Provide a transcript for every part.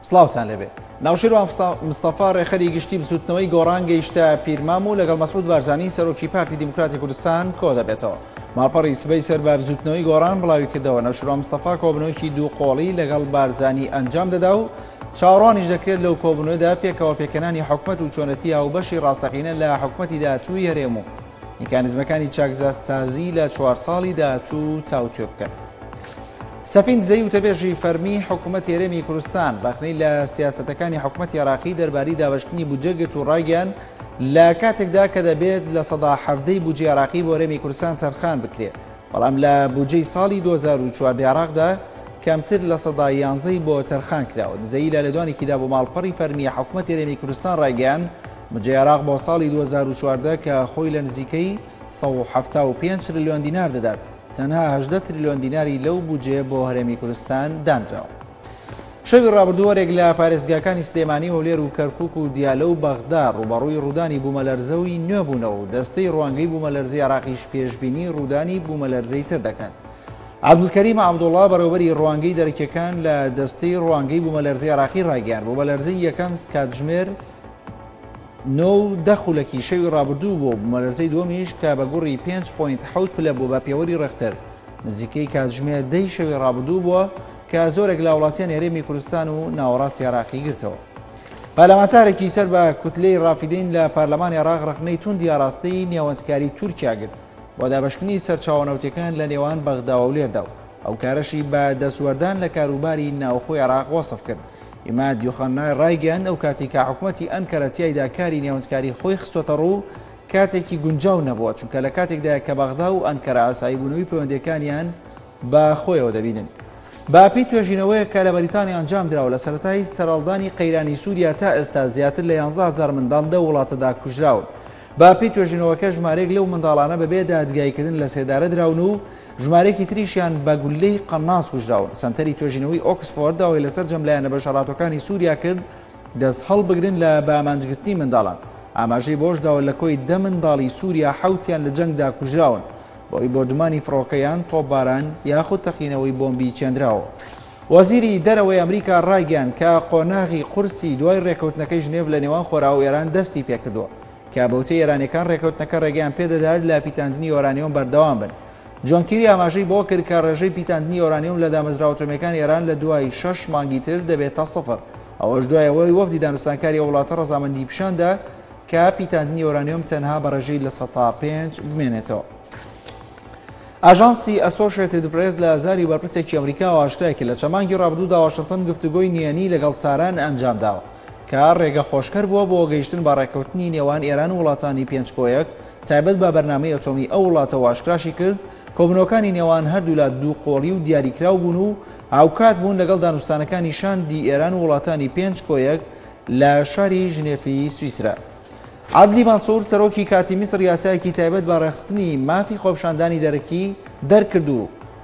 سڵاوتان لەبێ. ناوشێروان مستەفا ڕێخەری گشتی بزوتنەوەی گۆڕان گەیشتە پیرمام و لەگەڵ مەسعود بارزانی سەرۆکی پارتی دیموکراتی کوردستان کۆ دەبێتەوە. ماپەڕی سبەی سەر بە بزوتنەوەی گۆڕان بڵاوی کردەوە. ناوشێروان مستەفا کۆبنەوەیەکی دوو قۆڵی لەگەڵ بارزانی ئەنجام دەدا و چاوەڕوانیش دەکرێت لەو کۆبنەوەدا پێکەوە پێکەنانی حکومەت و چۆنەتی هاوبەشی ڕاستەقینە لە حکومەتی داهاتووی هەرێم و میکانیزمەکانی چاکسازی لە 4 ساڵی داهاتوو تاوتوێ بکەن. سەفین زەی وتەبێژی فەرمی حکوومەتی هەرێمی کوردستان ڕاخنەی لە سیاسەتەکانی حکوومەتی عێراقی دەربارەی دابەشکردنی بودجەگرت و ڕاگەیان لە کاتێکدا کە دەبێت لە سەدا 17 بودجەی عێراقی بۆ هەرێمی کوردستان تەرخان بکرێت، بەڵام لە بودجەی ساڵی 2014 عێراقدا کەمتر لە سەدا 11 بۆ تەرخان کراوە. زەی لە لەدوانێکیدا بۆ ماڵپەڕی فەرمی حکوومەتی هەرێمی کوردستان ڕاگەیان بودجەی عێراق بۆ ساڵی 2014 کە خۆی لە نزیکەی 175 تریلیۆن دینار دەدات، تەنها 18 تریلیۆن دیناری لەو بودجێ بۆ هەرێمی کوردستان دانراوە. شەوی ڕابردووەرێک لە پارێزگاکانی سلێمانی هەولێر و کەرکووک و دیالە و بەغدا ڕوبەڕووی ڕوودانی بوومەلەرزەوی نوێبوونەوە و دەستەی ڕوانگەی بوومەلەرزەی عێراقیش پێشبینی ڕوودانی بوومەلەرزەی تر دەکەن. عەبدولکەریم عەبدوڵڵا بەڕێوەبەری ڕوانگەی دەرەکیەکان لە دەستەی ڕوانگەی بوومەلەرزەی عێراقی ڕاگەیاند. بوومەلەرزەی یەکەم کاتژمێر 9 خولەکی شەوی ڕابردوو بۆ بوومەلەرزەی دووەمیش کە بە گوڕی 5.7 پلە بوو بە پێوەری ڕێختەر نزیکەی کاتژمێر 10 شەوی ڕابردوو بووە کە زۆرێک لە وڵاتیان هەرێمی کوردستان و ناوەڕاستی عێراقی گرتەوە. پارلەمانتارێکی سەر بە کوتلەی ڕافیدین لە پارلەمانی عێراق ڕخنەی توندی ئاراستەی نێوەندکاری تورکیا گرت بۆ دابەشکردنی سەرچاوەنەوتیەکان لە نێوان بەغدا و لێردا و ئەو کارەشی بە دەسوەردان لە کاروباری ناوخۆی عێراق وەسف کرد. ئیماد یوخانای ڕایگەیاند ئەو کاتی کە حکوومەتی ئەنکەرە تیایدا کاری نێوەندکاری خۆی خستۆتە ڕوو کاتێکی گونجاو نەبووە، چونکە لە کاتێکدا کە بەغدا و ئەنکەرە ئاساییبوونەوەی پەیوەندیەکانیان بە خۆیەوە دەبینن. باپی توێژینەوەیە کە لە بەریتانیا ئەنجام درراوە لە سەرەتای سەرهەڵدانی قەیرانی سووریا تا ئێستا زیاتر لە 11,000 منداڵ لە وڵاتەدا کوژراون. باپی توێژینەوەکە ژمارەیەک لەو منداڵانە بەبێ دادگایکردن لە سێدارە دراون و ژمارەیەکی تریشیان بە گولەی قەناس کوژراون. سەنتەری توێژینەوەی ئۆکسفۆرد داوای لەسەر جەملایەنە بەشەڕاتەکانی سووریا کرد دەست هەڵبگرن لە بامانجگرتنی منداڵان. ئاماژەی بۆش داوە لە کۆی 10 منداڵی سووریا 7یان لە جەنگدا کوژراون بۆی بۆدومانی فڕۆکەیان تۆپباران یاخود تەقینەوەی بۆمبی چێندراوە. وەزیری دەرەوەی ئەمریکا ڕایگەیاند کە قۆناغی قورسی دوای ڕێکەوتنەکەی ژنێڤ لە نێوان خۆرا و ئێران دەستی پێکردووە کە بەوتەی ئێرانیەکان ڕێکەوتنەکە ڕێگەیان پێدەدات لە پیتاندنی ئۆرانیۆم بەردەوام بن. جۆن کیری ئاماژەی بۆ کرد کە ڕێژەی پیتاندنی ئۆرانیۆم لە دامەزراوە ئەتۆمیەکانی ئێران لە دوای 6 مانگی تر دەبێت تا 0. ئەوەش دوای ئەوەی وەفدی دانوستانکاری وڵاتە ڕەزامەندی پیشاندا کە پیتاندنی ئۆرانیۆم تەنها بە ڕێژەی لە 105 بمێنێتەوە. ئاژانسی ئەسۆشیێتد پرێس لە ئازاری بەرپرسێکی ئەمریکا و ئاشتای کرد لە چەمانگی ڕابردوودا واشنگتن گفتوگۆی نهێنی لەگەڵ تاران ئەنجام داوە کە ڕێگە خۆشکەر بووە بۆ گەیشتن بە ڕێکەوتنی نێوان ئێران و وڵاتانی پێنجکۆیەک تایبەت بە بەرنامەی ئەتۆمی ئەو وڵاتە واشکراشی کرد کۆبنەوەکانی نێوان هەردوو لە دوو قۆڵی و دیاریکراو بوون و هاوکات بوون لەگەڵ دانوستانەکانی شاندی ئێران و وڵاتانی پێنجکۆیەک لە شاری ژنێفی سویسرا. عەدلی مەنسوور سەرۆکی کاتی میسر یاسایەکی تایبەت بە ڕێخستنی مافی خۆپشاندانی دەرەکی دەرکردو.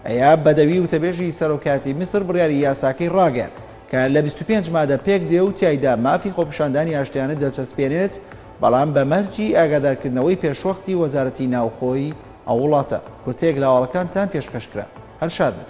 ئەیا بەدەوی وتەبێژی سەرۆکاتی میسر بڕیاری یاساکەی ڕاگەیاند کە لە 25 مادە پێک دێ و تیایدا مافی خۆپشاندانی ئاشتیانە دەچەسپێنێت، بەڵام بە مەرجی ئاگادارکردنەوەی پێشوەختی وەزارەتی ناوخۆی ئەو وڵاتە. کورتێک لە هەواڵەکانتان پێشکەشکرا. هەر شاد بن.